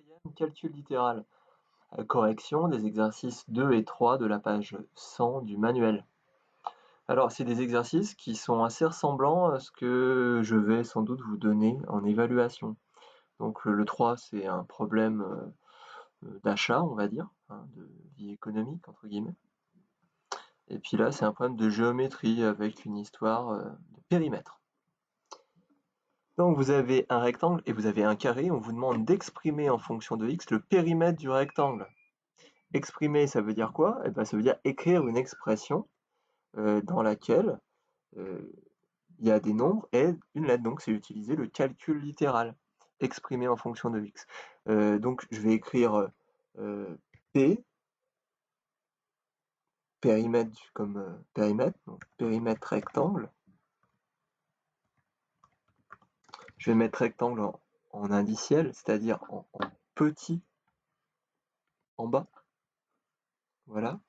4e, calcul littéral. Correction des exercices 2 et 3 de la page 100 du manuel. Alors, c'est des exercices qui sont assez ressemblants à ce que je vais sans doute vous donner en évaluation. Donc le 3, c'est un problème d'achat, on va dire, de vie économique, entre guillemets. Et puis là, c'est un problème de géométrie avec une histoire de périmètre. Donc vous avez un rectangle et vous avez un carré, on vous demande d'exprimer en fonction de x le périmètre du rectangle. Exprimer, ça veut dire quoi? Eh ben, ça veut dire écrire une expression dans laquelle il y a des nombres et une lettre. Donc c'est utiliser le calcul littéral. Exprimer en fonction de x. Donc je vais écrire P, périmètre comme périmètre, donc périmètre rectangle. Je vais mettre rectangle en indiciel, c'est-à-dire en petit en bas. Voilà.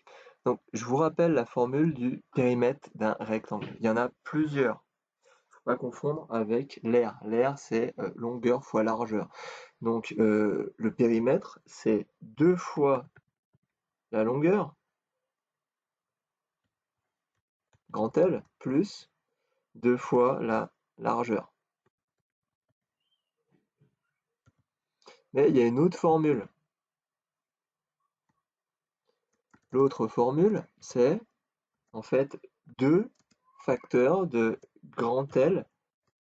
Donc je vous rappelle la formule du périmètre d'un rectangle. Il y en a plusieurs. Faut pas confondre avec l'aire. L'aire, c'est longueur fois largeur. Donc le périmètre, c'est 2 fois la longueur, grand L, plus 2 fois la largeur. Mais il y a une autre formule. L'autre formule, c'est en fait 2 facteurs de grand L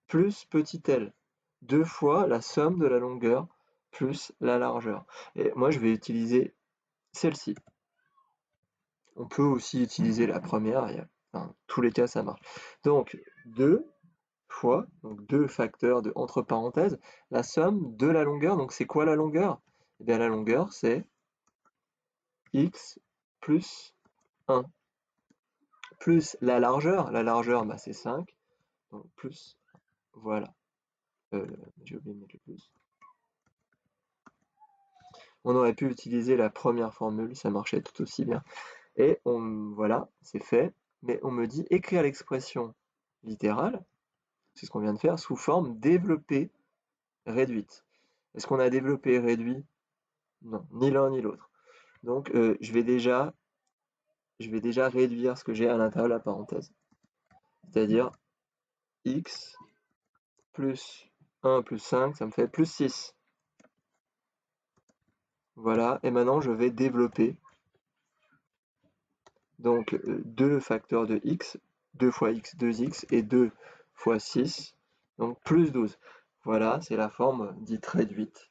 plus petit l. 2 fois la somme de la longueur plus la largeur. Et moi, je vais utiliser celle-ci. On peut aussi utiliser la première, dans tous les cas, ça marche. Donc, 2 fois, donc 2 facteurs de entre parenthèses, la somme de la longueur. Donc, c'est quoi la longueur? Eh bien, la longueur, c'est x plus 1 plus la largeur. La largeur, bah, c'est 5. Donc, plus, voilà. J'ai oublié de mettre le plus. On aurait pu utiliser la première formule, ça marchait tout aussi bien. Et voilà, c'est fait. Mais on me dit écrire l'expression littérale, c'est ce qu'on vient de faire, sous forme développée réduite. Est-ce qu'on a développé et réduit? Non, ni l'un ni l'autre. Donc je vais déjà réduire ce que j'ai à l'intérieur de la parenthèse. C'est-à-dire x plus 1 plus 5, ça me fait plus 6. Voilà, et maintenant je vais développer. Donc 2 facteurs de x, 2 fois x, 2x, et 2 fois 6, donc plus 12. Voilà, c'est la forme dite réduite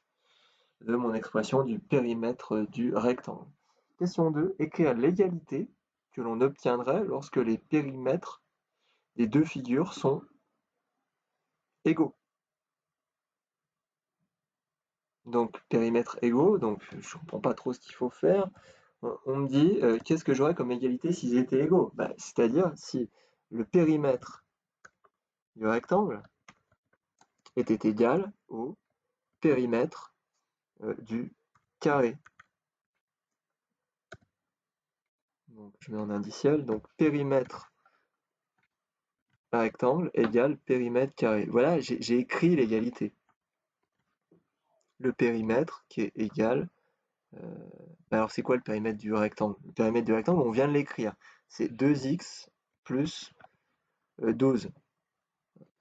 de mon expression du périmètre du rectangle. Question 2. Écrire l'égalité que l'on obtiendrait lorsque les périmètres des deux figures sont égaux. Donc périmètres égaux, donc je ne comprends pas trop ce qu'il faut faire. On me dit qu'est-ce que j'aurais comme égalité s'ils étaient égaux? C'est-à-dire si le périmètre du rectangle était égal au périmètre du carré. Donc je mets en indiciel, donc périmètre rectangle égale périmètre carré. Voilà, j'ai écrit l'égalité. Le périmètre qui est égal. Alors c'est quoi le périmètre du rectangle? Le périmètre du rectangle, on vient de l'écrire. C'est 2x plus 12.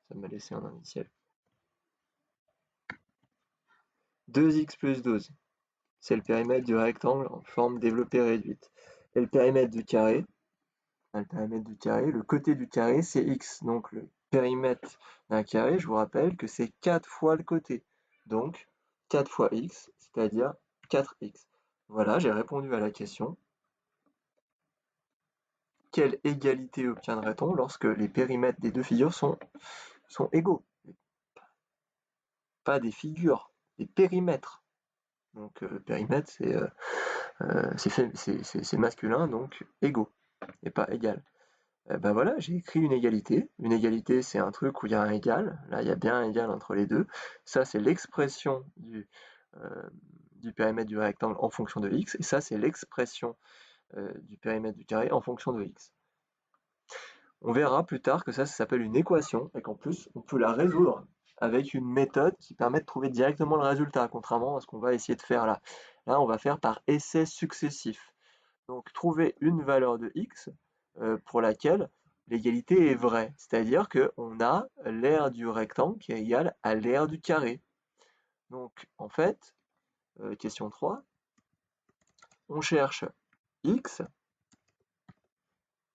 Ça m'a laissé un indiciel. 2x plus 12. C'est le périmètre du rectangle en forme développée réduite. Et le périmètre du carré, le côté du carré, c'est x. Donc le périmètre d'un carré, je vous rappelle que c'est 4 fois le côté. Donc 4 fois x, c'est-à-dire 4x. Voilà, j'ai répondu à la question. Quelle égalité obtiendrait-on lorsque les périmètres des deux figures sont égaux? Pas des figures, des périmètres. Donc périmètre, c'est masculin, donc égaux, et pas égal. Ben voilà, j'ai écrit une égalité. Une égalité, c'est un truc où il y a un égal. Là, il y a bien un égal entre les deux. Ça, c'est l'expression du périmètre du rectangle en fonction de x. Et ça, c'est l'expression du périmètre du carré en fonction de x. On verra plus tard que ça s'appelle une équation et qu'en plus, on peut la résoudre. avec une méthode qui permet de trouver directement le résultat, contrairement à ce qu'on va essayer de faire là. Là, on va faire par essais successifs. Donc, trouver une valeur de x pour laquelle l'égalité est vraie, c'est-à-dire qu'on a l'aire du rectangle qui est égale à l'aire du carré. Donc, en fait, question 3, on cherche x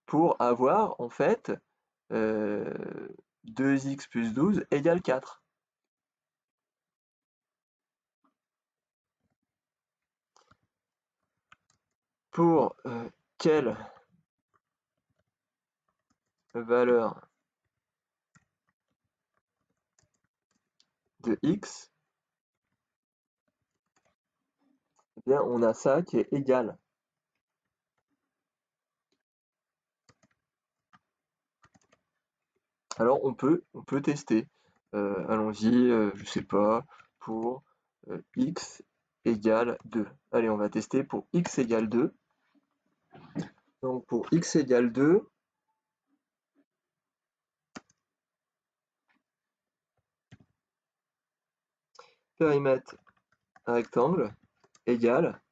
pour avoir, en fait, 2x plus 12 égale 4. Pour quelle valeur de x, eh bien, on a ça qui est égal. Alors, on peut tester. Allons-y, je sais pas, pour x égale 2. Allez, on va tester pour x égale 2. Donc, pour x égale 2, périmètre rectangle égale,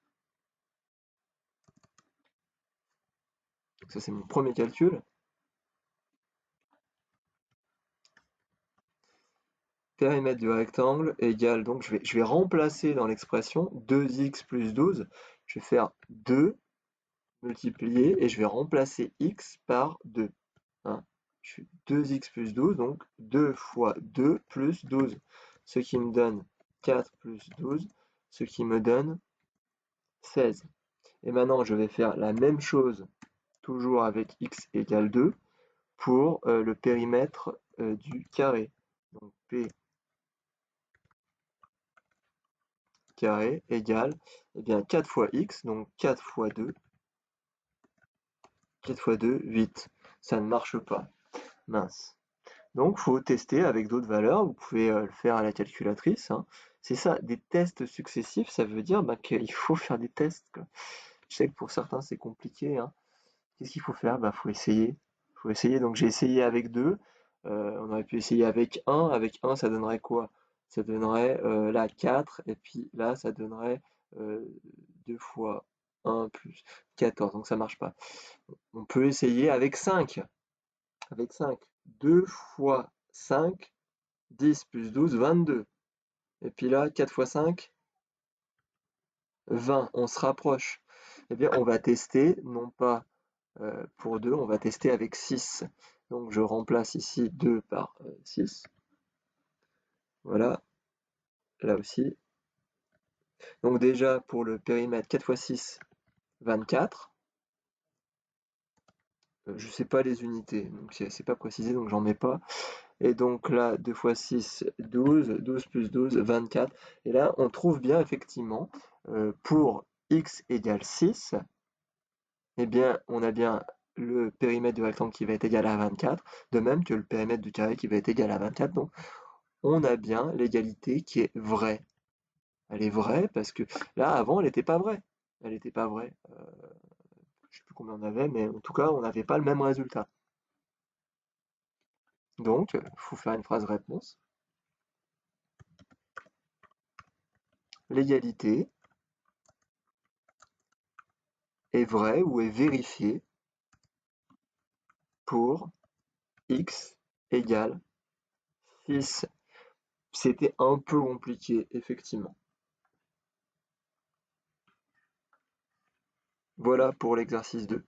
ça c'est mon premier calcul, périmètre du rectangle égale, donc je vais remplacer dans l'expression 2x plus 12, je vais faire 2 multiplié et je vais remplacer x par 2. Hein. Je fais 2x plus 12, donc 2 fois 2 plus 12, ce qui me donne 4 plus 12, ce qui me donne 16. Et maintenant, je vais faire la même chose, toujours avec x égale 2, pour le périmètre du carré. Donc P carré égale eh bien, 4 fois x, donc 4 fois 2, 4 fois 2, 8. Ça ne marche pas. Mince. Donc, il faut tester avec d'autres valeurs. Vous pouvez le faire à la calculatrice. Hein. C'est ça, des tests successifs, ça veut dire qu'il faut faire des tests. Quoi. Je sais que pour certains, c'est compliqué. Hein. Qu'est-ce qu'il faut faire? Faut essayer. Faut essayer. Donc, j'ai essayé avec 2. On aurait pu essayer avec 1. Avec 1, ça donnerait quoi? Ça donnerait là 4. Et puis là, ça donnerait 2 fois 1 plus 14. Donc, ça marche pas. On peut essayer avec 5. Avec 5. 2 fois 5. 10 plus 12, 22. Et puis là, 4 fois 5, 20. On se rapproche. Eh bien, on va tester, non pas pour 2, on va tester avec 6. Donc, je remplace ici 2 par 6. Voilà, là aussi. Donc déjà, pour le périmètre, 4 fois 6, 24. Je ne sais pas les unités, donc c'est pas précisé, donc j'en mets pas. Et donc là, 2 fois 6, 12, 12 plus 12, 24. Et là, on trouve bien effectivement, pour x égale 6, eh bien, on a bien le périmètre du rectangle qui va être égal à 24, de même que le périmètre du carré qui va être égal à 24. Donc, on a bien l'égalité qui est vraie. Elle est vraie parce que là, avant, elle n'était pas vraie. Elle n'était pas vraie. Je ne sais plus combien on avait, mais en tout cas, on n'avait pas le même résultat. Donc, il faut faire une phrase réponse. L'égalité est vraie ou est vérifiée pour x égale 6. C'était un peu compliqué, effectivement. Voilà pour l'exercice 2.